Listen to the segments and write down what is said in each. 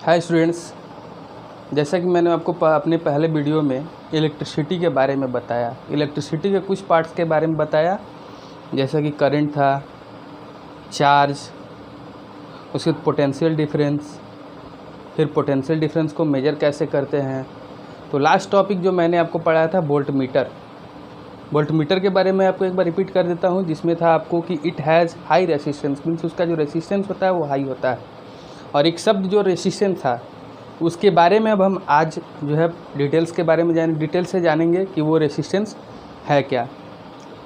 Hi students, जैसा कि मैंने आपको अपने पहले वीडियो में इलेक्ट्रिसिटी के बारे में बताया, इलेक्ट्रिसिटी के कुछ पार्ट्स के बारे में बताया, जैसा कि करंट था, चार्ज, उसके बाद पोटेंशियल डिफरेंस, फिर पोटेंशियल डिफरेंस को मेजर कैसे करते हैं। तो लास्ट टॉपिक जो मैंने आपको पढ़ाया था वोल्ट मीटर के बारे में आपको एक बार रिपीट कर देता हूँ, जिसमें था आपको कि it has high resistance, means उसका जो रेसिस्टेंस होता है वो हाई होता है। और एक शब्द जो रेसिस्टेंस था उसके बारे में अब हम आज जो है डिटेल से जानेंगे कि वो रेसिस्टेंस है क्या।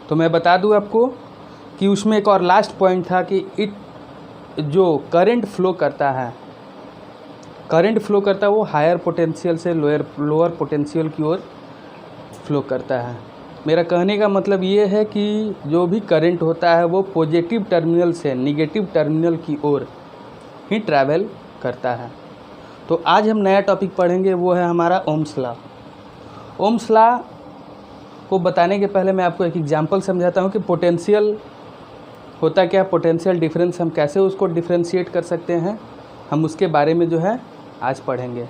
तो मैं बता दूं आपको कि उसमें एक और लास्ट पॉइंट था कि जो करंट फ्लो करता है वो हायर पोटेंशियल से लोअर पोटेंशियल की ओर फ्लो करता है। मेरा कहने का मतलब ये है कि जो भी करंट होता है वो पॉजिटिव टर्मिनल से निगेटिव टर्मिनल की ओर ही ट्रैवल करता है। तो आज हम नया टॉपिक पढ़ेंगे, वो है हमारा ओम्स लॉ। ओम्स लॉ को बताने के पहले मैं आपको एक एग्जांपल समझाता हूँ कि पोटेंशियल होता क्या, पोटेंशियल डिफरेंस हम कैसे उसको डिफरेंशिएट कर सकते हैं, हम उसके बारे में जो है आज पढ़ेंगे।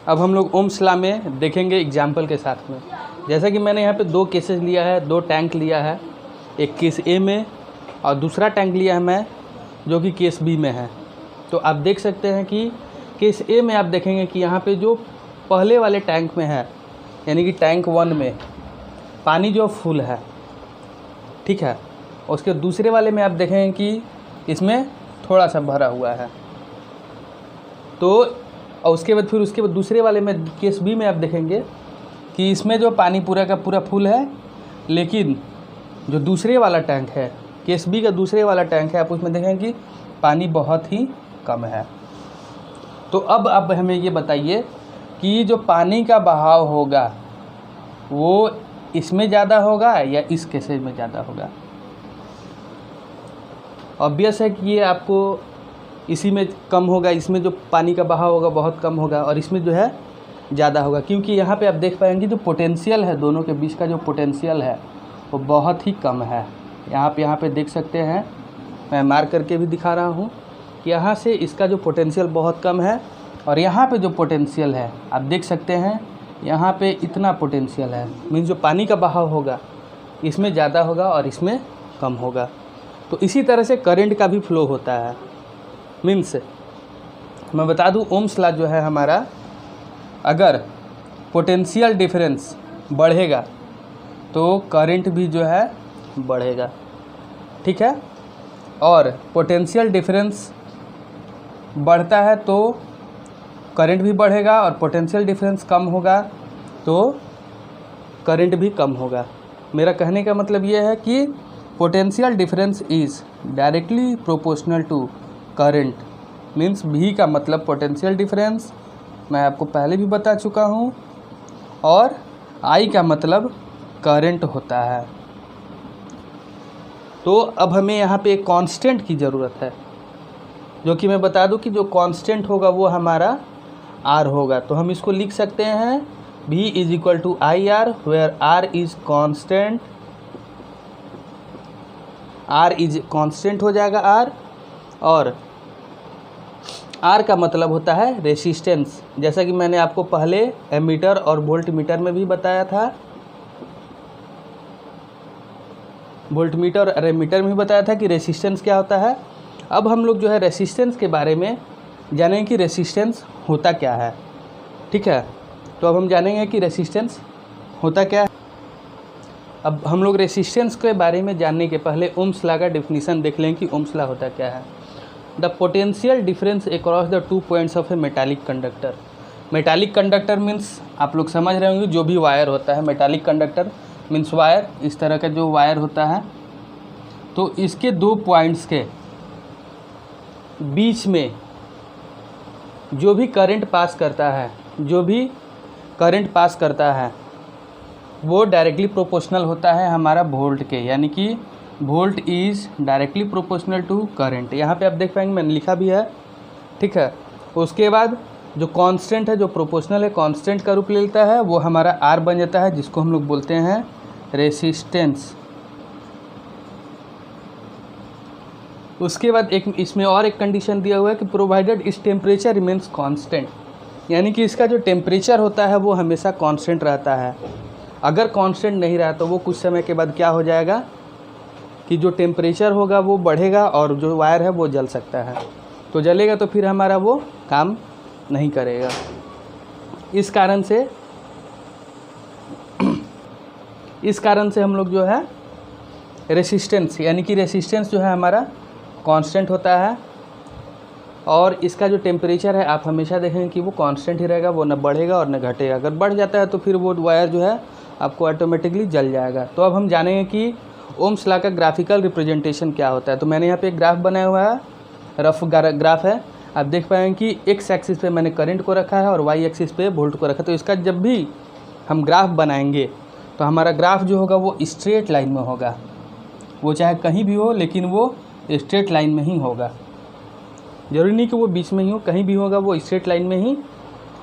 अब हम लोग ओम्स लॉ में देखेंगे एग्जांपल के साथ में। जैसा कि मैंने यहाँ पे दो केसेस लिया है, दो टैंक लिया है, एक केस ए में और दूसरा टैंक लिया है मैं जो कि केस बी में है। तो आप देख सकते हैं कि केस ए में आप देखेंगे कि यहाँ पे जो पहले वाले टैंक में है, यानी कि टैंक 1 में पानी जो फुल है, ठीक है। उसके दूसरे वाले में आप देखेंगे कि इसमें थोड़ा सा भरा हुआ है। तो और उसके बाद दूसरे वाले में केस बी में आप देखेंगे कि इसमें जो पानी पूरा का पूरा फुल है, लेकिन जो दूसरे वाला टैंक है, केस बी का दूसरे वाला टैंक है, आप उसमें देखेंगे कि पानी बहुत ही कम है। तो अब हमें ये बताइए कि जो पानी का बहाव होगा वो इसमें ज़्यादा होगा या इस केसेज में ज़्यादा होगा। ऑब्वियस है कि ये आपको इसी में कम होगा, इसमें जो पानी का बहाव होगा बहुत कम होगा और इसमें जो है ज़्यादा होगा, क्योंकि यहाँ पे आप देख पाएंगे जो पोटेंशियल है, दोनों के बीच का जो पोटेंशियल है वो बहुत ही कम है। यहाँ पे देख सकते हैं, मैं मार्क करके भी दिखा रहा हूँ कि यहाँ से इसका जो पोटेंशियल बहुत कम है और यहाँ पे जो पोटेंशियल है आप देख सकते हैं, यहाँ पे इतना पोटेंशियल है, मीन्स जो पानी का बहाव होगा इसमें ज़्यादा होगा और इसमें कम होगा। तो इसी तरह से करंट का भी फ्लो होता है। मीन्स मैं बता दूँ ओम्स लॉ जो है हमारा, अगर पोटेंशियल डिफरेंस बढ़ेगा तो करंट भी जो है बढ़ेगा, ठीक है। और पोटेंशियल डिफरेंस बढ़ता है तो करंट भी बढ़ेगा और पोटेंशियल डिफरेंस कम होगा तो करंट भी कम होगा। मेरा कहने का मतलब ये है कि potential difference is directly proportional to current, means भी का मतलब पोटेंशियल डिफरेंस मैं आपको पहले भी बता चुका हूँ, और आई का मतलब करंट होता है। तो अब हमें यहाँ पे एक कांस्टेंट की ज़रूरत है, जो कि मैं बता दूं कि जो कांस्टेंट होगा वो हमारा आर होगा। तो हम इसको लिख सकते हैं V is equal to I R, where R is constant, R is constant हो जाएगा आर, और आर का मतलब होता है रेसिस्टेंस, जैसा कि मैंने आपको पहले एमीटर और वोल्ट मीटर में भी बताया था, वोल्ट मीटर और एमीटर में भी बताया था कि रेसिस्टेंस क्या होता है। अब हम लोग जो है रेसिस्टेंस के बारे में जानेंगे कि रेसिस्टेंस होता क्या है, ठीक है। तो अब हम जानेंगे कि रेसिस्टेंस होता क्या है। अब हम लोग रेसिस्टेंस के बारे में जानने के पहले ओम्स लॉ का डेफिनेशन देख लें कि ओम्स लॉ होता क्या है। The potential difference across the 2 points of A metallic conductor. Metallic conductor means आप लोग समझ रहे होंगे जो भी वायर होता है, मेटालिक कंडक्टर मीन्स वायर, इस तरह का जो वायर होता है, तो इसके 2 पॉइंट्स के बीच में जो भी करंट पास करता है वो डायरेक्टली प्रोपोर्शनल होता है हमारा वोल्ट के, यानी कि volt is directly proportional to current. यहाँ पे आप देख पाएंगे मैंने लिखा भी है, ठीक है। उसके बाद जो कांस्टेंट है, जो प्रोपोर्शनल है, कांस्टेंट का रूप ले लेता है, वो हमारा आर बन जाता है, जिसको हम लोग बोलते हैं रेसिस्टेंस। उसके बाद एक इसमें और एक कंडीशन दिया हुआ है कि प्रोवाइडेड इस टेम्परेचर रिमेन्स कांस्टेंट, यानी कि इसका जो टेम्परेचर होता है वो हमेशा कांस्टेंट रहता है। अगर कांस्टेंट नहीं रहा तो वो कुछ समय के बाद क्या हो जाएगा कि जो टेम्परेचर होगा वो बढ़ेगा और जो वायर है वो जल सकता है। तो जलेगा तो फिर हमारा वो काम नहीं करेगा। इस कारण से हम लोग जो है रेसिस्टेंस, यानी कि रेसिस्टेंस जो है हमारा कांस्टेंट होता है और इसका जो टेम्परेचर है आप हमेशा देखेंगे कि वो कांस्टेंट ही रहेगा, वो न बढ़ेगा और न घटेगा। अगर बढ़ जाता है तो फिर वो वायर जो है आपको ऑटोमेटिकली जल जाएगा। तो अब हम जानेंगे कि ओम्स लॉ का ग्राफिकल रिप्रेजेंटेशन क्या होता है। तो मैंने यहाँ पे एक ग्राफ बनाया हुआ है, रफ ग्राफ है। आप देख पाएंगे कि एक्स एक्सिस पे मैंने करंट को रखा है और वाई एक्सिस पे वोल्ट को रखा है। तो इसका जब भी हम ग्राफ बनाएंगे तो हमारा ग्राफ जो होगा वो स्ट्रेट लाइन में होगा, वो चाहे कहीं भी हो लेकिन वो स्ट्रेट लाइन में ही होगा। जरूरी नहीं कि वो बीच में ही हो, कहीं भी होगा वो स्ट्रेट लाइन में ही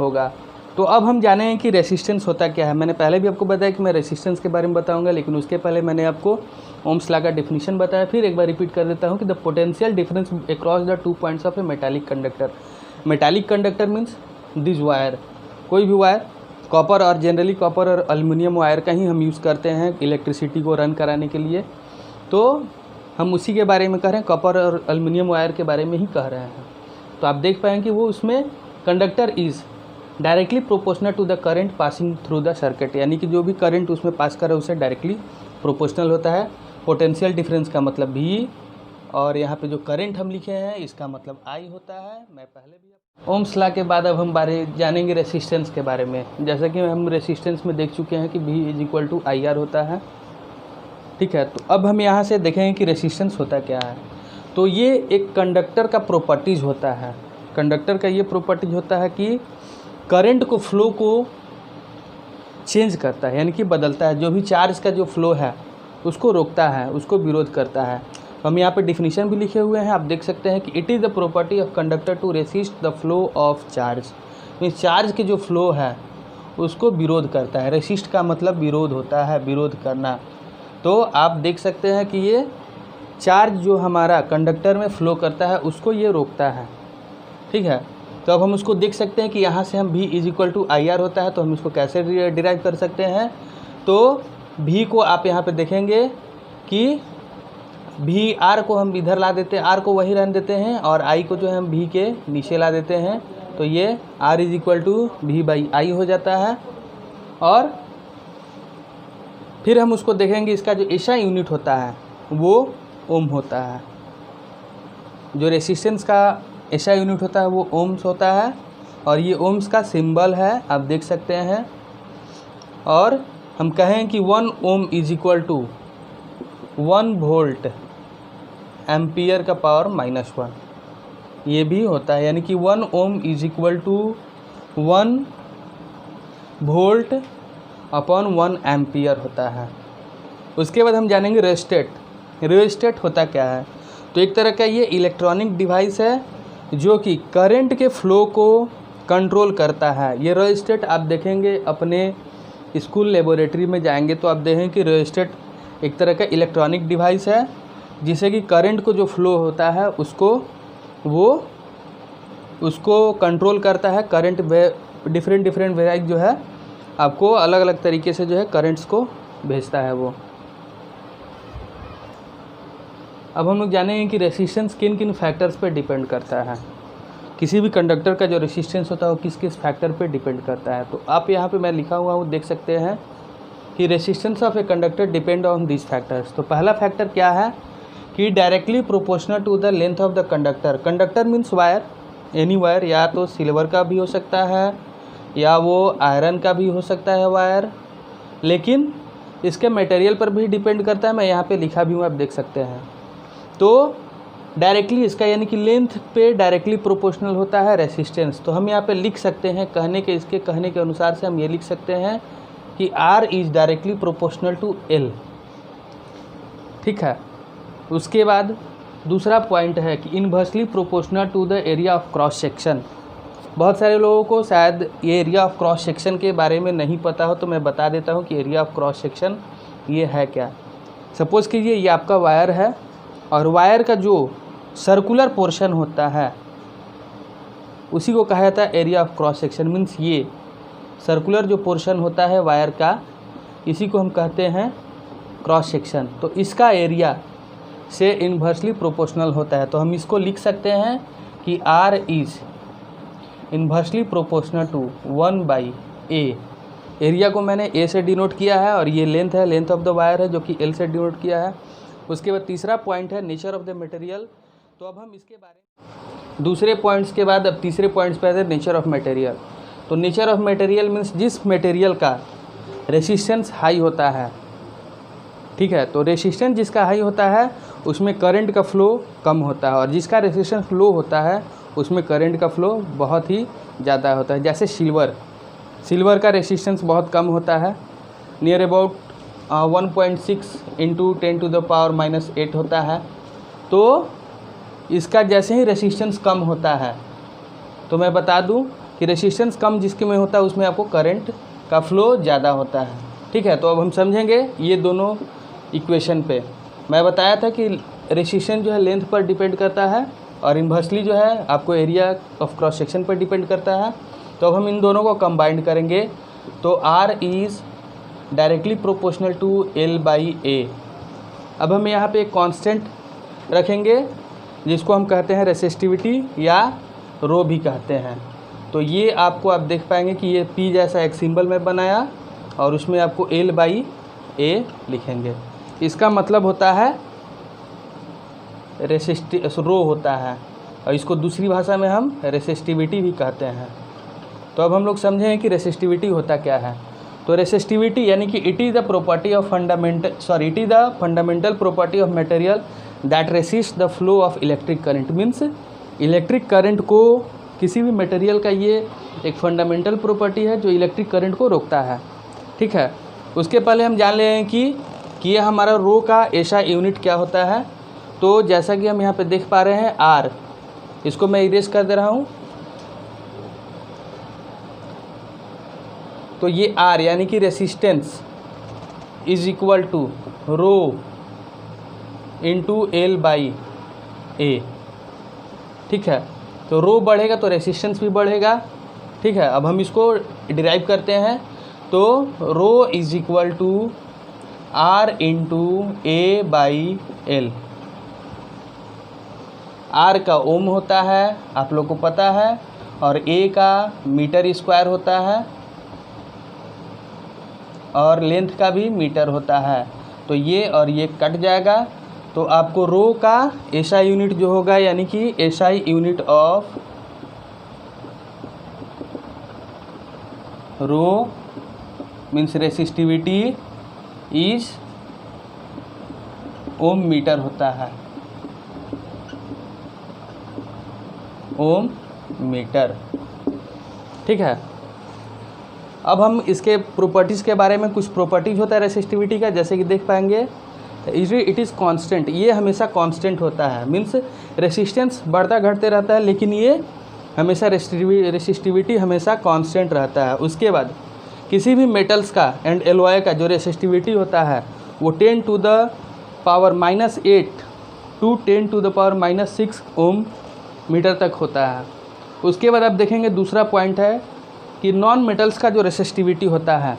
होगा। तो अब हम जाने हैं कि रेसिस्टेंस होता क्या है। मैंने पहले भी आपको बताया कि मैं रेसिस्टेंस के बारे में बताऊंगा, लेकिन उसके पहले मैंने आपको ओम्स लॉ का डेफिनेशन बताया। फिर एक बार रिपीट कर देता हूं कि the potential difference across the 2 points of A metallic conductor. Metallic conductor means this wire, कोई भी वायर, कॉपर और जनरली कॉपर और एल्युमिनियम वायर का ही हम यूज़ करते हैं इलेक्ट्रिसिटी को रन कराने के लिए। तो हम उसी के बारे में कह रहे हैं, कॉपर और एल्युमिनियम वायर के बारे में ही कह रहे हैं। तो आप देख पाएंगे कि वो उसमें conductor is directly proportional to the current passing through the circuit, यानी कि जो भी करंट उसमें पास कर रहा है उसे डायरेक्टली प्रोपोर्शनल होता है। पोटेंशियल डिफरेंस का मतलब भी, और यहाँ पे जो करंट हम लिखे हैं इसका मतलब आई होता है। मैं पहले भी ओम्स लॉ के बाद अब हम जानेंगे रेसिस्टेंस के बारे में। जैसा कि हम रेसिस्टेंस में देख चुके हैं कि V = IR होता है, ठीक है। तो अब हम यहाँ से देखेंगे कि रेसिस्टेंस होता क्या है। तो ये एक कंडक्टर का प्रॉपर्टीज़ होता है। कंडक्टर का ये प्रॉपर्टीज होता है कि करंट को फ्लो को चेंज करता है, यानी कि बदलता है। जो भी चार्ज का जो फ्लो है उसको रोकता है, उसको विरोध करता है। हम यहाँ पे डिफिनीशन भी लिखे हुए हैं, आप देख सकते हैं कि it is the property of conductor to resist the flow of charge. Means charge के जो फ्लो है उसको विरोध करता है। रेसिस्ट का मतलब विरोध होता है, विरोध करना। तो आप देख सकते हैं कि ये चार्ज जो हमारा कंडक्टर में फ़्लो करता है उसको ये रोकता है, ठीक है। तो अब हम उसको देख सकते हैं कि यहाँ से हम V = IR होता है, तो हम इसको कैसे डिराइव कर सकते हैं। तो V को आप यहाँ पे देखेंगे कि VR को हम इधर ला देते हैं, R को वही रहने देते हैं और I को जो है हम V के नीचे ला देते हैं। तो ये R = V/I हो जाता है। और फिर हम उसको देखेंगे, इसका जो SI यूनिट होता है वो ओम होता है। जो रेसिस्टेंस का SI यूनिट होता है वो ओम्स होता है और ये ओम्स का सिंबल है, आप देख सकते हैं। और हम कहें कि 1 ओम = 1 वोल्ट एम्पियर का पावर -1, ये भी होता है। यानी कि 1 ओम = 1 वोल्ट अपॉन 1 एम्पियर होता है। उसके बाद हम जानेंगे रेओस्टेट। रेओस्टेट होता क्या है। तो एक तरह का ये इलेक्ट्रॉनिक डिवाइस है जो कि करंट के फ्लो को कंट्रोल करता है। ये रेओस्टेट आप देखेंगे अपने स्कूल लेबोरेटरी में जाएंगे तो आप देखेंगे कि रेओस्टेट एक तरह का इलेक्ट्रॉनिक डिवाइस है जिससे कि करंट को जो फ्लो होता है उसको कंट्रोल करता है। करंट डिफरेंट वेराइटी जो है आपको अलग अलग तरीके से जो है करंट्स को भेजता है वो। अब हम लोग जानेंगे कि रेसिस्टेंस किन किन फैक्टर्स पर डिपेंड करता है। किसी भी कंडक्टर का जो रेसिस्टेंस होता है वो किस किस फैक्टर पे डिपेंड करता है। तो आप यहाँ पे मैं लिखा हुआ वो देख सकते हैं कि resistance of a conductor depend on this factors. तो पहला फैक्टर क्या है कि directly proportional to the length of the conductor. Conductor means wire, any wire, या तो सिल्वर का भी हो सकता है या वो आयरन का भी हो सकता है वायर, लेकिन इसके मटेरियल पर भी डिपेंड करता है। मैं यहाँ पे लिखा भी हूँ, आप देख सकते हैं। तो डायरेक्टली इसका यानी कि लेंथ पे डायरेक्टली प्रोपोर्शनल होता है रेसिस्टेंस। तो हम यहाँ पे लिख सकते हैं, इसके कहने के अनुसार से हम ये लिख सकते हैं कि R is directly proportional to L, ठीक है। उसके बाद दूसरा पॉइंट है कि inversely proportional to the area of cross section. बहुत सारे लोगों को शायद ये एरिया ऑफ क्रॉस सेक्शन के बारे में नहीं पता हो, तो मैं बता देता हूँ कि एरिया ऑफ क्रॉस सेक्शन ये है क्या। सपोज़ कीजिए ये आपका वायर है और वायर का जो सर्कुलर पोर्शन होता है उसी को कहा जाता है area of cross section. Means ये सर्कुलर जो पोर्शन होता है वायर का, इसी को हम कहते हैं क्रॉस सेक्शन। तो इसका एरिया से इन्वर्सली प्रोपोर्शनल होता है। तो हम इसको लिख सकते हैं कि R is inversely proportional to 1/A। Area को मैंने A से डिनोट किया है और ये लेंथ है, लेंथ ऑफ द वायर है जो कि L से डिनोट किया है। उसके बाद तीसरा पॉइंट है नेचर ऑफ द मटेरियल। तो अब हम इसके बारे में दूसरे पॉइंट्स के बाद अब तीसरे पॉइंट्स पे आते हैं नेचर ऑफ मटेरियल। तो नेचर ऑफ मटेरियल मीन्स जिस मटेरियल का रेसिस्टेंस हाई होता है, ठीक है। तो रेसिस्टेंस जिसका हाई होता है उसमें करंट का फ्लो कम होता है और जिसका रेसिस्टेंस लो होता है उसमें करंट का फ्लो बहुत ही ज़्यादा होता है। जैसे सिल्वर का रेसिस्टेंस बहुत कम होता है, नियर अबाउट 1.6 इंटू 10⁻⁻8 होता है। तो इसका जैसे ही रेसिस्टेंस कम होता है, तो मैं बता दूं कि रेसिस्टेंस कम जिसके में होता है उसमें आपको करंट का फ्लो ज़्यादा होता है, ठीक है। तो अब हम समझेंगे ये दोनों इक्वेशन पे। मैं बताया था कि रेसिस्टेंस जो है लेंथ पर डिपेंड करता है और इन्वर्सली जो है आपको एरिया ऑफ क्रॉस सेक्शन पर डिपेंड करता है। तो अब हम इन दोनों को कंबाइंड करेंगे तो R is directly proportional to L/A। अब हम यहाँ पे एक कांस्टेंट रखेंगे जिसको हम कहते हैं रेसिस्टिविटी या रो भी कहते हैं। तो ये आपको आप देख पाएंगे कि ये P जैसा एक सिंबल में बनाया और उसमें आपको L/A लिखेंगे। इसका मतलब होता है रो होता है और इसको दूसरी भाषा में हम रेसिस्टिविटी भी कहते हैं। तो अब हम लोग समझें कि रेसिस्टिविटी होता क्या है। तो रेसिस्टिविटी यानी कि it is the property of it is the fundamental property of material that resist the flow of electric current. Means electric current को किसी भी मटेरियल का ये एक फंडामेंटल प्रॉपर्टी है जो इलेक्ट्रिक करंट को रोकता है, ठीक है। उसके पहले हम जान लें कि ये हमारा रो का ऐसा यूनिट क्या होता है। तो जैसा कि हम यहाँ पे देख पा रहे हैं R, इसको मैं इरेज कर दे रहा हूँ। तो ये R यानी कि resistance is equal to rho into L/A, ठीक है। तो रो बढ़ेगा तो रेसिस्टेंस भी बढ़ेगा, ठीक है। अब हम इसको डिराइव करते हैं। तो rho is equal to R into A/L। R का ओम होता है, आप लोग को पता है, और A का मीटर स्क्वायर होता है और लेंथ का भी मीटर होता है। तो ये और ये कट जाएगा तो आपको रो का SI यूनिट जो होगा यानी कि SI unit of rho means resistivity is ohm metre होता है, ओम मीटर, ठीक है। अब हम इसके प्रॉपर्टीज़ के बारे में, कुछ प्रॉपर्टीज़ होता है रेसिस्टिविटी का, जैसे कि देख पाएंगे इट इज़ कांस्टेंट। ये हमेशा कांस्टेंट होता है, मीन्स रेसिस्टेंस बढ़ता घटते रहता है लेकिन ये हमेशा रेसिस्टिविटी हमेशा कांस्टेंट रहता है। उसके बाद किसी भी मेटल्स का एंड एलॉय का जो रेसिस्टिविटी होता है वो 10⁻⁻8 टू 10⁻⁻6 ओम मीटर तक होता है। उसके बाद आप देखेंगे दूसरा पॉइंट है कि नॉन मेटल्स का जो रेसिस्टिविटी होता है,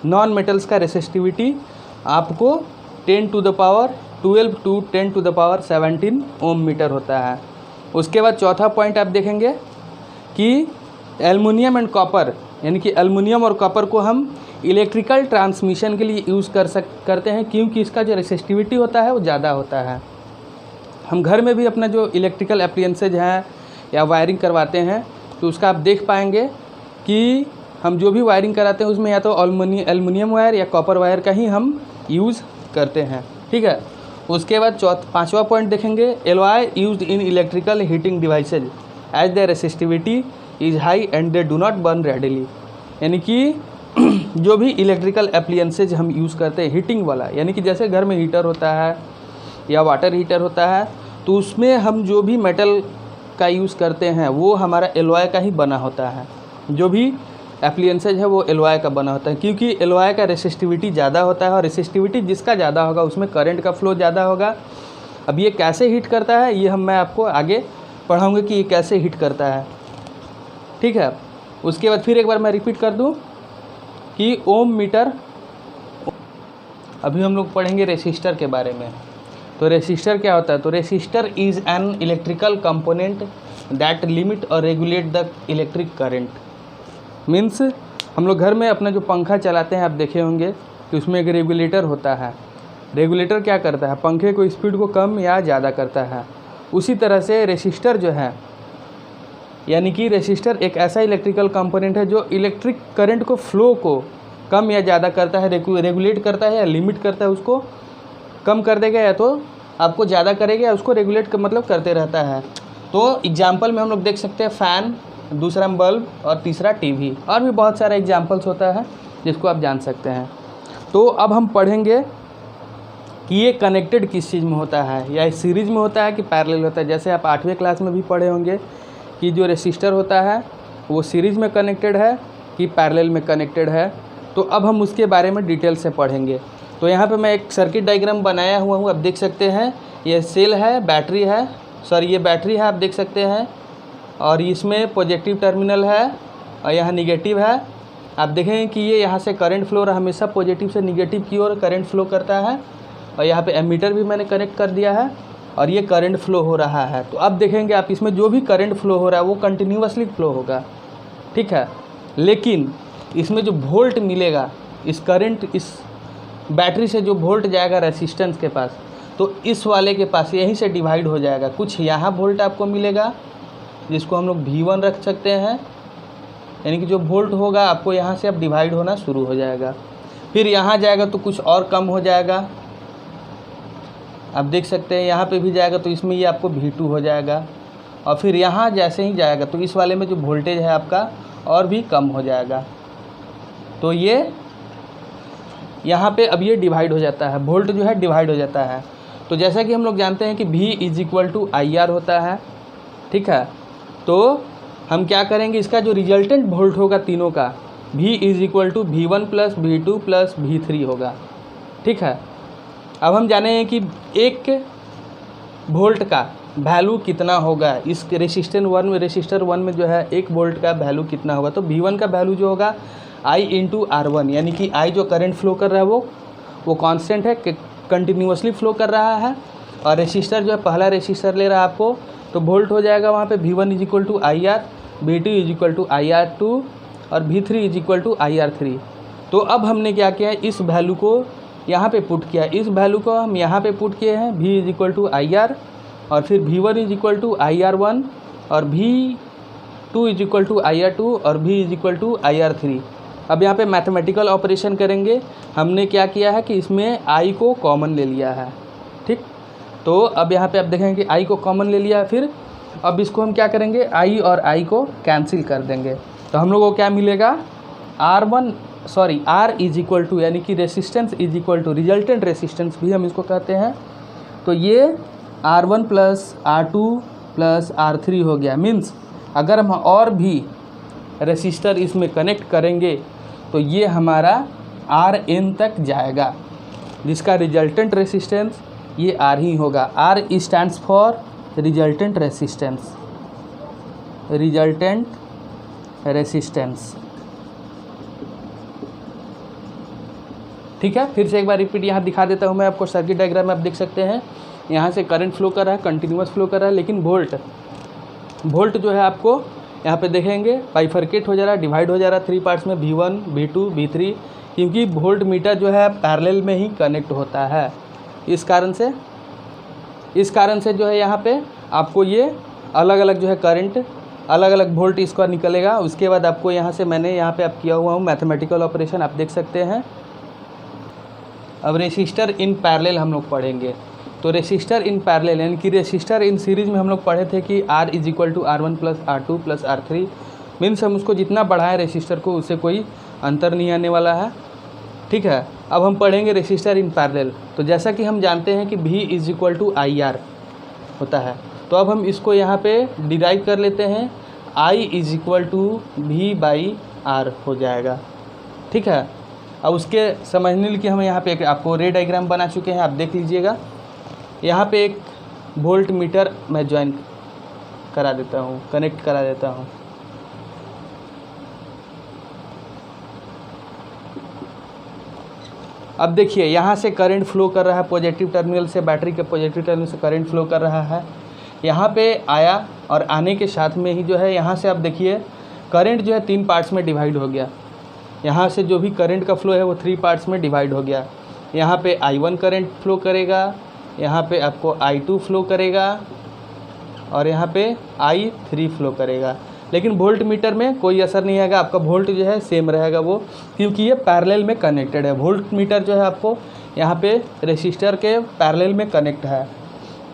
नॉन मेटल्स का रेसिस्टिविटी आपको 10⁻12 टू 10⁻17 ओम मीटर होता है। उसके बाद चौथा पॉइंट आप देखेंगे कि एल्युमिनियम एंड कॉपर यानी कि एल्युमिनियम और कॉपर को हम इलेक्ट्रिकल ट्रांसमिशन के लिए यूज़ करते हैं क्योंकि इसका जो रेसिस्टिविटी होता है वो ज़्यादा होता है। हम घर में भी अपना जो इलेक्ट्रिकल एप्लियंसेज हैं या वायरिंग करवाते हैं तो उसका आप देख पाएंगे कि हम जो भी वायरिंग कराते हैं उसमें या तो एल्युमिनियम वायर या कॉपर वायर का ही हम यूज़ करते हैं, ठीक है। उसके बाद पांचवा पॉइंट देखेंगे, alloy used in electrical heating devices as the resistivity is high and they do not burn readily. यानी कि जो भी इलेक्ट्रिकल एप्लियंसेज हम यूज़ करते हैं हीटिंग वाला, यानी कि जैसे घर में हीटर होता है या वाटर हीटर होता है तो उसमें हम जो भी मेटल का यूज़ करते हैं वो हमारा एलॉय का ही बना होता है। जो भी एप्लियंसेज है वो एलॉय का बना होता है क्योंकि एलॉय का रेसिस्टिविटी ज़्यादा होता है और रेसिस्टिविटी जिसका ज़्यादा होगा उसमें करंट का फ्लो ज़्यादा होगा अब ये कैसे हीट करता है ये मैं आपको आगे पढ़ाऊँगा कि ये कैसे हीट करता है, ठीक है। उसके बाद फिर एक बार मैं रिपीट कर दूँ कि ओम मीटर। अभी हम लोग पढ़ेंगे रेसिस्टर के बारे में। तो रेसिस्टर क्या होता है? तो resistor is an electrical component that limit और regulate the electric current. Means हम लोग घर में अपना जो पंखा चलाते हैं आप देखे होंगे कि उसमें एक रेगुलेटर होता है। रेगुलेटर क्या करता है? पंखे को स्पीड को कम या ज़्यादा करता है। उसी तरह से रेसिस्टर जो है, यानी कि रेसिस्टर एक ऐसा इलेक्ट्रिकल कंपोनेंट है जो इलेक्ट्रिक करंट को फ्लो को कम या ज़्यादा करता है, रेगुलेट करता है या लिमिट करता है। उसको कम कर देगा या तो आपको ज़्यादा करेगा या उसको रेगुलेट मतलब करते रहता है। तो एग्जाम्पल में हम लोग देख सकते हैं फ़ैन, दूसरा बल्ब और तीसरा टीवी, और भी बहुत सारा एग्जाम्पल्स होता है जिसको आप जान सकते हैं। तो अब हम पढ़ेंगे कि ये कनेक्टेड किस चीज़ में होता है, या सीरीज़ में होता है कि पैरेलल होता है। जैसे आप 8वीं क्लास में भी पढ़े होंगे कि जो रेसिस्टर होता है वो सीरीज़ में कनेक्टेड है कि पैरेलल में कनेक्टेड है। तो अब हम उसके बारे में डिटेल से पढ़ेंगे। तो यहाँ पे मैं एक सर्किट डायग्राम बनाया हुआ हूँ, आप देख सकते हैं। ये सेल है, बैटरी है, ये बैटरी है आप देख सकते हैं, और इसमें पॉजिटिव टर्मिनल है और यहाँ निगेटिव है। आप देखेंगे कि ये यहाँ से करंट फ्लो हमेशा पॉजिटिव से निगेटिव की ओर करंट फ्लो करता है, और यहाँ पे एमीटर भी मैंने कनेक्ट कर दिया है और ये करंट फ्लो हो रहा है। तो अब देखेंगे आप इसमें जो भी करंट फ्लो हो रहा है वो कंटिन्यूअसली फ्लो होगा, ठीक है। लेकिन इसमें जो वोल्ट मिलेगा, इस करंट, इस बैटरी से जो वोल्ट जाएगा रेसिस्टेंस के पास, तो इस वाले के पास यहीं से डिवाइड हो जाएगा। कुछ यहाँ वोल्ट आपको मिलेगा जिसको हम लोग V1 रख सकते हैं, यानी कि जो वोल्ट होगा आपको यहाँ से अब डिवाइड होना शुरू हो जाएगा। फिर यहाँ जाएगा तो कुछ और कम हो जाएगा, आप देख सकते हैं। यहाँ पे भी जाएगा तो इसमें ये आपको V2 हो जाएगा, और फिर यहाँ जैसे ही जाएगा तो इस वाले में जो वोल्टेज है आपका और भी कम हो जाएगा। तो ये यहाँ पे अब ये डिवाइड हो जाता है, वोल्ट जो है डिवाइड हो जाता है। तो जैसा कि हम लोग जानते हैं कि V = IR होता है, ठीक है। तो हम क्या करेंगे, इसका जो रिजल्टेंट वोल्ट होगा तीनों का, V = V1 + V2 + V3 होगा, ठीक है। अब हम जाने हैं कि एक वोल्ट का वैल्यू कितना होगा। इस रेसिस्टर 1 में जो है 1 वोल्ट का वैल्यू कितना होगा। तो V1 का वैल्यू जो होगा I × R1, यानी कि I जो करंट फ्लो कर रहा है वो कांस्टेंट है, कंटिन्यूअसली फ्लो कर रहा है। और रेसिस्टर जो है पहला रेसिस्टर ले रहा है आपको, तो वोल्ट हो जाएगा वहाँ पे V1 = IR, V2 = IR2 और V3 = IR3। तो अब हमने क्या किया है, इस वैल्यू को यहाँ पे पुट किया, इस वैल्यू को हम यहाँ पे पुट किए हैं, V = IR, और फिर V1 = IR1 और V2 = IR2 और V = IR3। अब यहाँ पे मैथमेटिकल ऑपरेशन करेंगे। हमने क्या किया है कि इसमें I को कॉमन ले लिया है, ठीक। तो अब यहाँ पे आप देखेंगे कि I को कॉमन ले लिया है। फिर अब इसको हम क्या करेंगे, I और I को कैंसिल कर देंगे। तो हम लोग को क्या मिलेगा, R = यानी कि रेसिस्टेंस = रिजल्टेंट रेसिस्टेंस भी हम इसको कहते हैं। तो ये R1 + R2 + R3 हो गया। मीन्स अगर हम और भी रेसिस्टर इसमें कनेक्ट करेंगे तो ये हमारा Rn तक जाएगा, जिसका रिजल्टेंट रेसिस्टेंस ये R ही होगा। R stands for resultant resistance, resultant resistance, ठीक है। फिर से एक बार रिपीट यहाँ दिखा देता हूँ मैं आपको। सर्किट डायग्राम में आप देख सकते हैं, यहाँ से करंट फ्लो कर रहा है, कंटिन्यूअस फ्लो कर रहा है, लेकिन वोल्ट जो है आपको यहाँ पे देखेंगे बाइफरकेट हो जा रहा है, डिवाइड हो जा रहा है 3 पार्ट्स में, V1, V2, V3, क्योंकि वोल्ट मीटर जो है पैरेलल में ही कनेक्ट होता है। इस कारण से जो है यहाँ पे आपको ये अलग अलग जो है करंट, अलग अलग वोल्ट इसका निकलेगा। उसके बाद आपको यहाँ से मैंने यहाँ पे आप किया हुआ हूँ मैथमेटिकल ऑपरेशन, आप देख सकते हैं। अब रेसिस्टर इन पैरेलल हम लोग पढ़ेंगे। तो रेसिस्टर इन पैरेलल यानी कि रेसिस्टर इन सीरीज़ में हम लोग पढ़े थे कि R = R1 + R2 + R3। Means हम उसको जितना बढ़ाएं रेसिस्टर को, उससे कोई अंतर नहीं आने वाला है, ठीक है। अब हम पढ़ेंगे रेसिस्टर इन पैरेलल। तो जैसा कि हम जानते हैं कि V = IR होता है, तो अब हम इसको यहाँ पे डिराइव कर लेते हैं, I = V/R हो जाएगा, ठीक है। अब उसके समझने के लिए हम यहाँ पे आपको रे डायग्राम बना चुके हैं, आप देख लीजिएगा। यहाँ पे एक वोल्ट मीटर मैं ज्वाइन करा देता हूँ, कनेक्ट करा देता हूँ। अब देखिए यहाँ से करंट फ्लो कर रहा है पॉजिटिव टर्मिनल से, बैटरी के पॉजिटिव टर्मिनल से करंट फ्लो कर रहा है। यहाँ पे आया और आने के साथ में ही जो है यहाँ से आप देखिए करंट जो है 3 पार्ट्स में डिवाइड हो गया। यहाँ से जो भी करंट का फ्लो है वो 3 पार्ट्स में डिवाइड हो गया। यहाँ पे I1 करंट फ्लो करेगा, यहाँ पे आपको I2 फ्लो करेगा और यहाँ पे I3 फ्लो करेगा। लेकिन वोल्ट मीटर में कोई असर नहीं आएगा, आपका वोल्ट जो है सेम रहेगा वो, क्योंकि ये पैरेलल में कनेक्टेड है। वोल्ट मीटर जो है आपको यहाँ पे रेसिस्टर के पैरेलल में कनेक्ट है।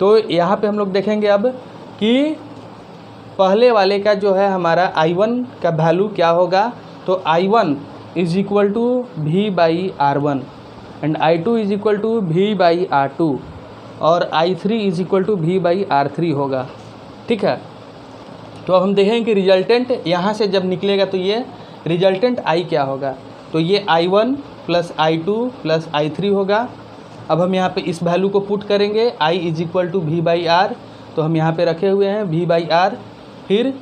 तो यहाँ पे हम लोग देखेंगे अब कि पहले वाले का जो है हमारा I1 का वैल्यू क्या होगा। तो I1 is equal to V/R1 and I2 is equal to V/R2 और I3 is equal to V/R3 होगा। ठीक है, तो अब हम देखेंगे कि रिजल्टेंट यहाँ से जब निकलेगा तो ये रिजल्टेंट I क्या होगा। तो ये I1 plus I2 plus I3 होगा। अब हम यहाँ पे इस वैल्यू को पुट करेंगे, I is equal to V/R, तो हम यहाँ पे रखे हुए हैं V/R। फिर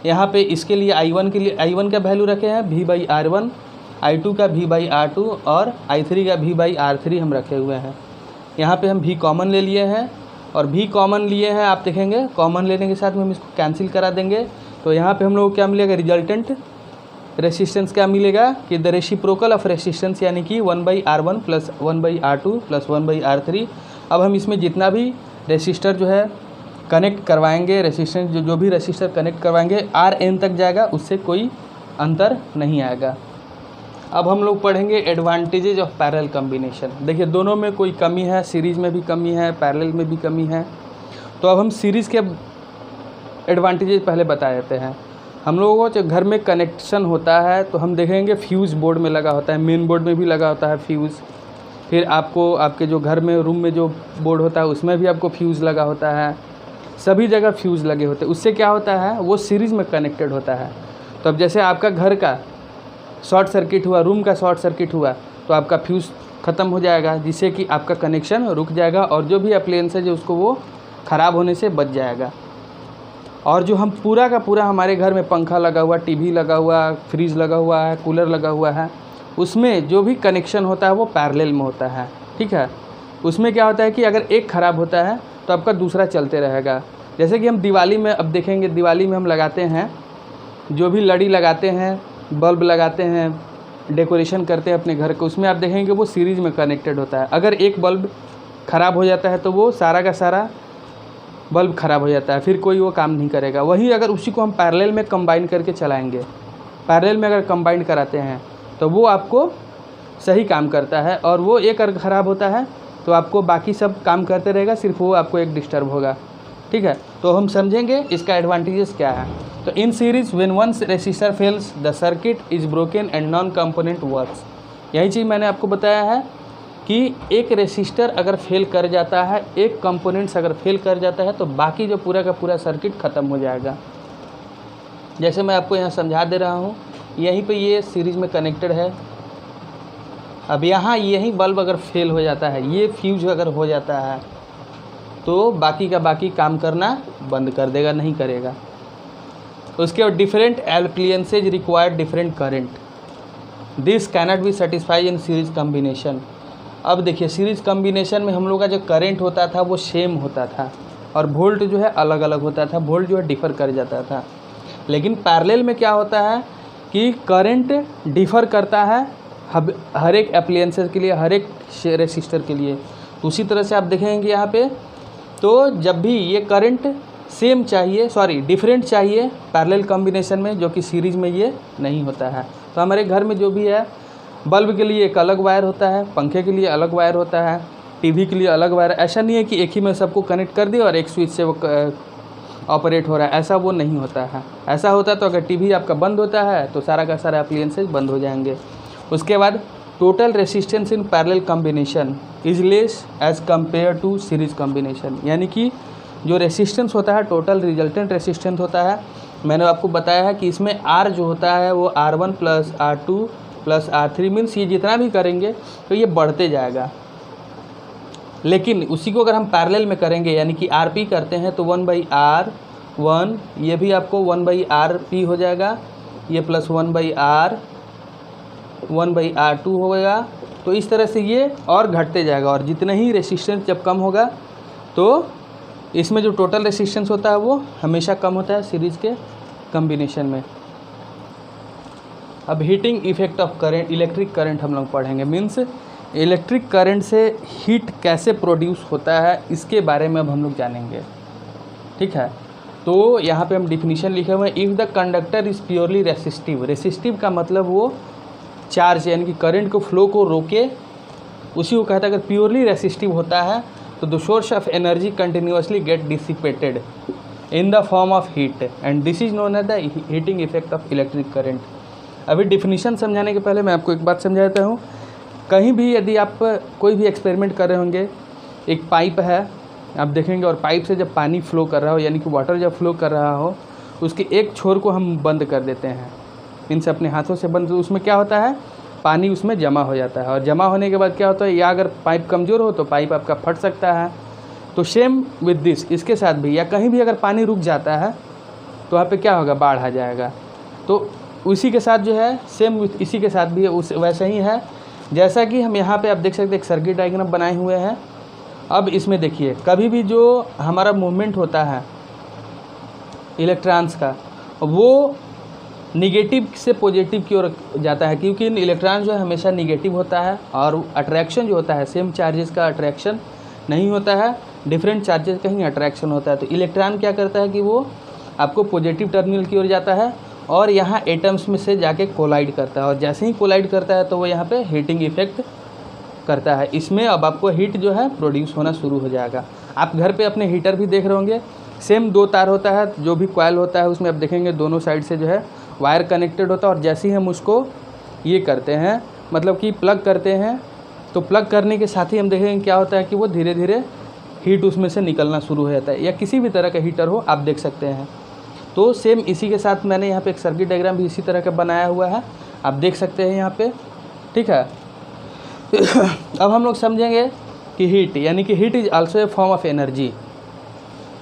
यहाँ पे इसके लिए I1 के लिए I1 का वैल्यू रखे हैं V/R1, I2 का V/R2 और I3 का V/R3 हम रखे हुए हैं। यहाँ पे हम V कॉमन ले लिए हैं और V कॉमन लिए हैं, आप देखेंगे कॉमन लेने के साथ में हम इसको कैंसिल करा देंगे। तो यहाँ पे हम लोग को क्या मिलेगा, रिजल्टेंट रेसिस्टेंस क्या मिलेगा कि द रेसिप्रोकल ऑफ रेसिस्टेंस, यानी कि 1/R1 plus 1/R2 plus 1/R3। अब हम इसमें जितना भी रेसिस्टर जो है कनेक्ट करवाएंगे, रेसिस्टेंस जो भी रेसिस्टर कनेक्ट करवाएंगे Rn तक जाएगा, उससे कोई अंतर नहीं आएगा। अब हम लोग पढ़ेंगे एडवांटेजेज ऑफ पैरेलल कॉम्बिनेशन। देखिए दोनों में कोई कमी है, सीरीज़ में भी कमी है, पैरेलल में भी कमी है। तो अब हम सीरीज़ के एडवांटेजेज पहले बता देते हैं। हम लोगों को जब घर में कनेक्शन होता है तो हम देखेंगे फ्यूज़ बोर्ड में लगा होता है, मेन बोर्ड में भी लगा होता है फ्यूज़। फिर आपको आपके जो घर में रूम में जो बोर्ड होता है उसमें भी आपको फ्यूज़ लगा होता है, सभी जगह फ्यूज़ लगे होते हैं। उससे क्या होता है, वो सीरीज़ में कनेक्टेड होता है। तो अब जैसे आपका घर का शॉर्ट सर्किट हुआ, रूम का शॉर्ट सर्किट हुआ, तो आपका फ्यूज़ ख़त्म हो जाएगा, जिससे कि आपका कनेक्शन रुक जाएगा और जो भी अप्लायंस है जो उसको वो ख़राब होने से बच जाएगा। और जो हम पूरा का पूरा हमारे घर में पंखा लगा हुआ, टीवी लगा हुआ, फ्रिज लगा हुआ है, कूलर लगा हुआ है, उसमें जो भी कनेक्शन होता है वो पैरेलल में होता है। ठीक है, उसमें क्या होता है कि अगर एक ख़राब होता है तो आपका दूसरा चलते रहेगा। जैसे कि हम दिवाली में अब देखेंगे, दिवाली में हम लगाते हैं, जो भी लड़ी लगाते हैं, बल्ब लगाते हैं, डेकोरेशन करते हैं अपने घर को, उसमें आप देखेंगे वो सीरीज़ में कनेक्टेड होता है। अगर एक बल्ब ख़राब हो जाता है तो वो सारा का सारा बल्ब ख़राब हो जाता है, फिर कोई वो काम नहीं करेगा। वही अगर उसी को हम पैरेलल में कंबाइन करके चलाएंगे, पैरेलल में अगर कंबाइन कराते हैं तो वो आपको सही काम करता है। और वो एक अगर ख़राब होता है तो आपको बाकी सब काम करते रहेगा, सिर्फ वो आपको एक डिस्टर्ब होगा। ठीक है, तो हम समझेंगे इसका एडवांटेजेस क्या है। तो in series when one resistor fails the circuit is broken and non component works. यही चीज़ मैंने आपको बताया है कि एक रेसिस्टर अगर फेल कर जाता है, एक कंपोनेंट्स अगर फेल कर जाता है तो बाकी जो पूरा का पूरा सर्किट ख़त्म हो जाएगा। जैसे मैं आपको यहाँ समझा दे रहा हूँ, यहीं पे ये सीरीज़ में कनेक्टेड है। अब यहाँ यही बल्ब अगर फेल हो जाता है, ये फ्यूज अगर हो जाता है तो बाकी का बाकी काम करना बंद कर देगा, नहीं करेगा। उसके बाद different appliances require different current, this cannot be satisfied in series combination. अब देखिए सीरीज कम्बिनेशन में हम लोग का जो करंट होता था वो सेम होता था और वोल्ट जो है अलग अलग होता था, वोल्ट जो है डिफ़र कर जाता था। लेकिन पैरेलल में क्या होता है कि करंट डिफ़र करता है हर एक एप्लायंसेस के लिए, हर एक रेसिस्टर के लिए। उसी तरह से आप देखेंगे यहाँ पे, तो जब भी ये करंट सेम चाहिए, डिफरेंट चाहिए पैरेलल कॉम्बिनेशन में, जो कि सीरीज़ में ये नहीं होता है। तो हमारे घर में जो भी है, बल्ब के लिए एक अलग वायर होता है, पंखे के लिए अलग वायर होता है, टीवी के लिए अलग वायर। ऐसा नहीं है कि एक ही में सबको कनेक्ट कर दिया और एक स्विच से वो ऑपरेट हो रहा है, ऐसा वो नहीं होता है। ऐसा होता तो अगर टीवी आपका बंद होता है तो सारा का सारा अप्लायंसेज बंद हो जाएंगे। उसके बाद total resistance in parallel combination is less as compare to series combination, यानी कि जो रेसिस्टेंस होता है, टोटल रिजल्टेंट रेसिस्टेंस होता है, मैंने आपको बताया है कि इसमें R जो होता है वो R1 plus R2 plus R3 means ये जितना भी करेंगे तो ये बढ़ते जाएगा। लेकिन उसी को अगर हम पैरेलल में करेंगे यानी कि RP करते हैं तो 1/R1 ये भी आपको 1/RP हो जाएगा, ये प्लस 1/R2 होगा। तो इस तरह से ये और घटते जाएगा, और जितना ही रेसिस्टेंस जब कम होगा तो इसमें जो टोटल रेसिस्टेंस होता है वो हमेशा कम होता है सीरीज़ के कम्बिनेशन में। अब heating effect of current, electric current हम लोग पढ़ेंगे। मीन्स इलेक्ट्रिक करंट से हीट कैसे प्रोड्यूस होता है इसके बारे में अब हम लोग जानेंगे, ठीक है। तो यहाँ पे हम डिफिनीशन लिखे हुए हैं, if the conductor is purely resistive. Resistive का मतलब वो चार्ज यानी कि करंट को फ्लो को रोके, उसी को कहता है। अगर प्योरली रेसिस्टिव होता है तो the source of energy continuously get dissipated in the form of heat and this is known as the heating effect of electric current. अभी डिफिनीशन समझाने के पहले मैं आपको एक बात समझाता हूँ। कहीं भी यदि आप कोई भी एक्सपेरिमेंट कर रहे होंगे, एक पाइप है आप देखेंगे, और पाइप से जब पानी फ्लो कर रहा हो यानी कि वाटर जब फ्लो कर रहा हो, उसके एक छोर को हम बंद कर देते हैं, इनसे अपने हाथों से बंद। तो उसमें क्या होता है, पानी उसमें जमा हो जाता है, और जमा होने के बाद क्या होता है, या अगर पाइप कमज़ोर हो तो पाइप आपका फट सकता है। तो सेम विद दिस, इसके साथ भी, या कहीं भी अगर पानी रुक जाता है तो वहाँ पे क्या होगा, बाढ़ आ जाएगा। तो उसी के साथ जो है सेम विथ इसी के साथ भी उस वैसा ही है। जैसा कि हम यहाँ पे आप देख सकते हैं एक सर्किट डायग्राम बनाए हुए हैं। अब इसमें देखिए, कभी भी जो हमारा मूवमेंट होता है इलेक्ट्रॉन्स का, वो निगेटिव से पॉजिटिव की ओर जाता है, क्योंकि इलेक्ट्रॉन जो है हमेशा निगेटिव होता है, और अट्रैक्शन जो होता है सेम चार्जेस का अट्रैक्शन नहीं होता है, डिफरेंट चार्जेस का ही अट्रैक्शन होता है। तो इलेक्ट्रॉन क्या करता है कि वो आपको पॉजिटिव टर्मिनल की ओर जाता है, और यहाँ एटम्स में से जाके कोलाइड करता है, और जैसे ही कोलाइड करता है तो वो यहाँ पे हीटिंग इफेक्ट करता है। इसमें अब आपको हीट जो है प्रोड्यूस होना शुरू हो जाएगा। आप घर पे अपने हीटर भी देख रहे होंगे, सेम 2 तार होता है, जो भी कॉइल होता है उसमें आप देखेंगे दोनों साइड से जो है वायर कनेक्टेड होता है, और जैसे ही हम उसको ये करते हैं, मतलब कि प्लग करते हैं, तो प्लग करने के साथ ही हम देखेंगे क्या होता है कि वो धीरे धीरे हीट उसमें से निकलना शुरू हो जाता है। या किसी भी तरह का हीटर हो आप देख सकते हैं। तो सेम इसी के साथ मैंने यहाँ पे एक सर्किट डायग्राम भी इसी तरह का बनाया हुआ है, आप देख सकते हैं यहाँ पे, ठीक है। अब हम लोग समझेंगे कि हीट यानी कि heat is also a form of energy.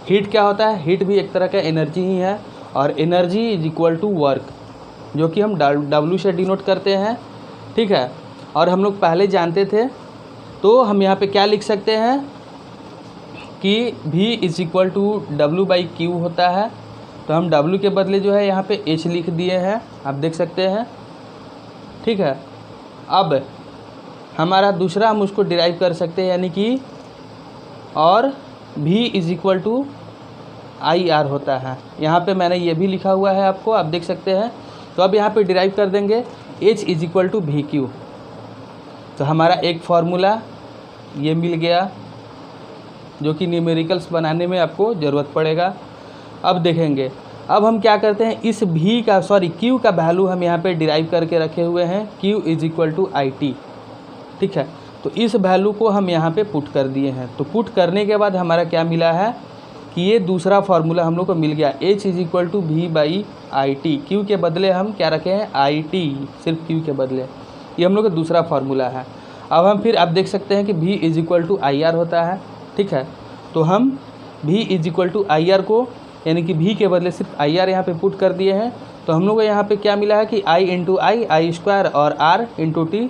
Heat क्या होता है, हीट भी एक तरह का एनर्जी ही है, और energy is equal to work, जो कि हम W से डिनोट करते हैं, ठीक है। और हम लोग पहले जानते थे, तो हम यहाँ पे क्या लिख सकते हैं कि V is equal to W/Q होता है। तो हम W के बदले जो है यहाँ पे H लिख दिए हैं, आप देख सकते हैं, ठीक है। अब हमारा दूसरा हम उसको डिराइव कर सकते हैं, यानी कि और V is equal to IR होता है। यहाँ पे मैंने ये भी लिखा हुआ है आपको, आप देख सकते हैं। तो अब यहाँ पे डिराइव कर देंगे H is equal to VQ। तो हमारा एक फार्मूला ये मिल गया, जो कि न्यूमेरिकल्स बनाने में आपको ज़रूरत पड़ेगा। अब देखेंगे, अब हम क्या करते हैं, इस Q का वैल्यू हम यहाँ पे डिराइव करके रखे हुए हैं, Q is equal to IT, ठीक है। तो इस वैल्यू को हम यहाँ पे पुट कर दिए हैं। तो पुट करने के बाद हमारा क्या मिला है कि ये दूसरा फार्मूला हम लोग को मिल गया, H is equal to V/IT। Q के बदले हम क्या रखे हैं, IT, सिर्फ Q के बदले, ये हम लोग का दूसरा फार्मूला है। अब हम फिर आप देख सकते हैं कि V is equal to IR होता है, ठीक है। तो हम V is equal to IR को, यानी कि V के बदले सिर्फ IR यहाँ पे पुट कर दिए हैं। तो हम लोग को यहाँ पे क्या मिला है कि I इंटू I स्क्वायर और R इंटू T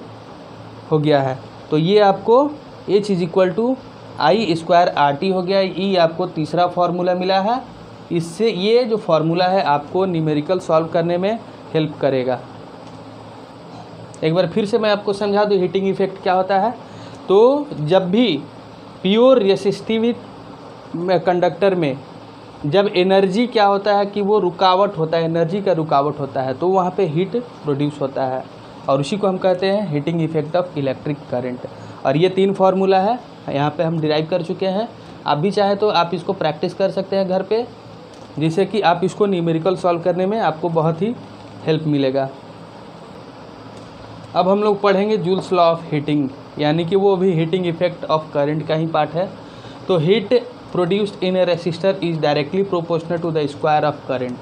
हो गया है। तो ये आपको H is equal to I square RT हो गया। ये आपको तीसरा फार्मूला मिला है। इससे ये जो फार्मूला है आपको न्यूमेरिकल सॉल्व करने में हेल्प करेगा। एक बार फिर से मैं आपको समझा दूँ हीटिंग इफेक्ट क्या होता है। तो जब भी प्योर रेसिस्टिव कंडक्टर में जब एनर्जी क्या होता है कि वो रुकावट होता है, एनर्जी का रुकावट होता है, तो वहाँ पे हीट प्रोड्यूस होता है, और उसी को हम कहते हैं heating effect of electric current. और ये 3 फार्मूला है यहाँ पे हम डिराइव कर चुके हैं। आप भी चाहे तो आप इसको प्रैक्टिस कर सकते हैं घर पे, जिससे कि आप इसको न्यूमेरिकल सॉल्व करने में आपको बहुत ही हेल्प मिलेगा। अब हम लोग पढ़ेंगे जूल्स लॉ ऑफ हीटिंग, यानी कि वो भी हीटिंग इफेक्ट ऑफ करंट का ही पार्ट है। तो heat produced in a resistor is directly proportional to the square of current.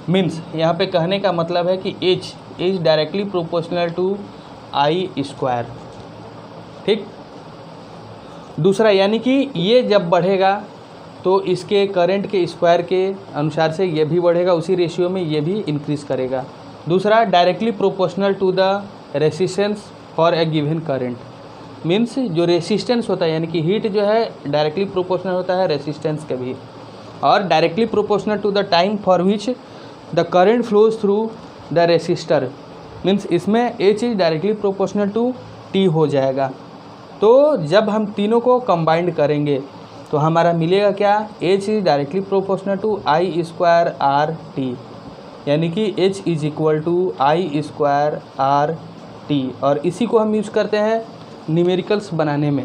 Means यहाँ पे कहने का मतलब है कि H is directly proportional to I square, ठीक। दूसरा यानी कि ये जब बढ़ेगा तो इसके करंट के स्क्वायर के अनुसार से ये भी बढ़ेगा, उसी रेशियो में ये भी इंक्रीज़ करेगा। दूसरा directly proportional to the resistance for a given current, means जो रेसिस्टेंस होता है यानी कि हीट जो है डायरेक्टली प्रोपोर्शनल होता है रेसिस्टेंस के भी, और directly proportional to the time for which the current flows through the resistor, means इसमें ये चीज़ डायरेक्टली प्रोपोर्शनल टू टी हो जाएगा। तो जब हम तीनों को कंबाइंड करेंगे तो हमारा मिलेगा क्या, H is directly proportional to I square R T, यानी कि H is equal to I square R T, और इसी को हम यूज़ करते हैं न्यूमेरिकल्स बनाने में।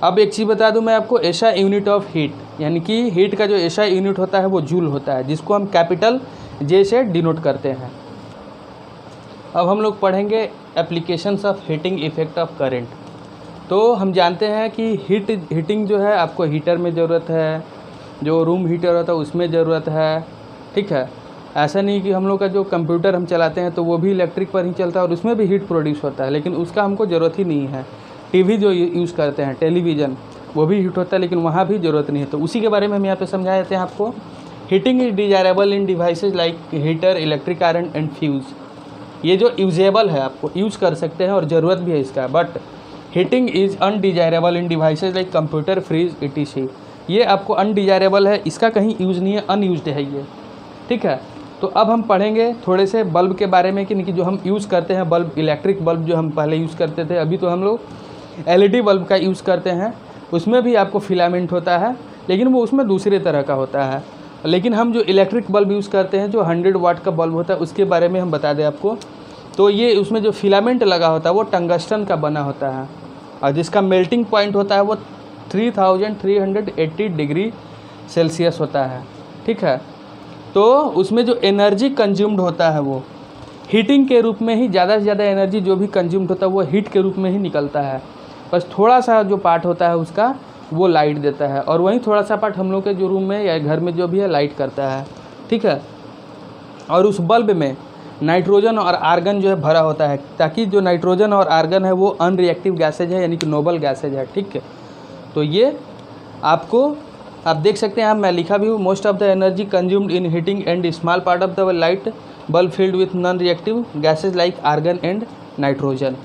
अब एक चीज़ बता दूं मैं आपको, ऐसा यूनिट ऑफ हीट, यानी कि हीट का जो ऐसा यूनिट होता है वो जूल होता है, जिसको हम कैपिटल जे से डिनोट करते हैं। अब हम लोग पढ़ेंगे applications of heating effect of current. तो हम जानते हैं कि हीटिंग जो है आपको हीटर में ज़रूरत है, जो रूम हीटर होता है उसमें ज़रूरत है, ठीक है। ऐसा नहीं कि हम लोग का जो कंप्यूटर हम चलाते हैं तो वो भी इलेक्ट्रिक पर ही चलता है और उसमें भी हीट प्रोड्यूस होता है, लेकिन उसका हमको ज़रूरत ही नहीं है। टीवी जो यूज़ करते हैं, टेलीविज़न, वो भी हीट होता है लेकिन वहाँ भी ज़रूरत नहीं है। तो उसी के बारे में हम यहाँ पे समझा देते हैं आपको। Heating is desirable in devices like heater, electric iron and fuse. ये जो यूजेबल है आपको यूज़ कर सकते हैं और ज़रूरत भी है इसका, but heating is undesirable in devices like computer, fridge, etc। ये आपको अनडिजायरेबल है, इसका कहीं यूज़ नहीं है, अनयूज्ड है ये, ठीक है। तो अब हम पढ़ेंगे थोड़े से बल्ब के बारे में कि जो हम यूज़ करते हैं बल्ब, इलेक्ट्रिक बल्ब जो हम पहले यूज़ करते थे, अभी तो हम लोग LED बल्ब का यूज़ करते हैं। उसमें भी आपको फिलामेंट होता है लेकिन वो उसमें दूसरे तरह का होता है। लेकिन हम जो इलेक्ट्रिक बल्ब यूज़ करते हैं जो 100 वाट का बल्ब होता है उसके बारे में हम बता दें आपको। तो ये उसमें जो फिलामेंट लगा होता है वो टंगस्टन का बना होता है और जिसका मेल्टिंग पॉइंट होता है वो 3380 डिग्री सेल्सियस होता है, ठीक है। तो उसमें जो एनर्जी कंज्यूम्ड होता है वो हीटिंग के रूप में ही, ज़्यादा से ज़्यादा एनर्जी जो भी कंज्यूम्ड होता है वो हीट के रूप में ही निकलता है। बस थोड़ा सा जो पार्ट होता है उसका वो लाइट देता है और वहीं थोड़ा सा पार्ट हम लोग के जो रूम में या घर में जो भी है लाइट करता है, ठीक है। और उस बल्ब में नाइट्रोजन और आर्गन जो है भरा होता है, ताकि जो नाइट्रोजन और आर्गन है वो अनरिएक्टिव गैसेज है, यानी कि नोबल गैसेज है, ठीक है। तो ये आपको आप देख सकते हैं, मैं लिखा भी हूँ, most of the energy consumed in heating and small part of the light bulb filled with non reactive gases like argon and nitrogen.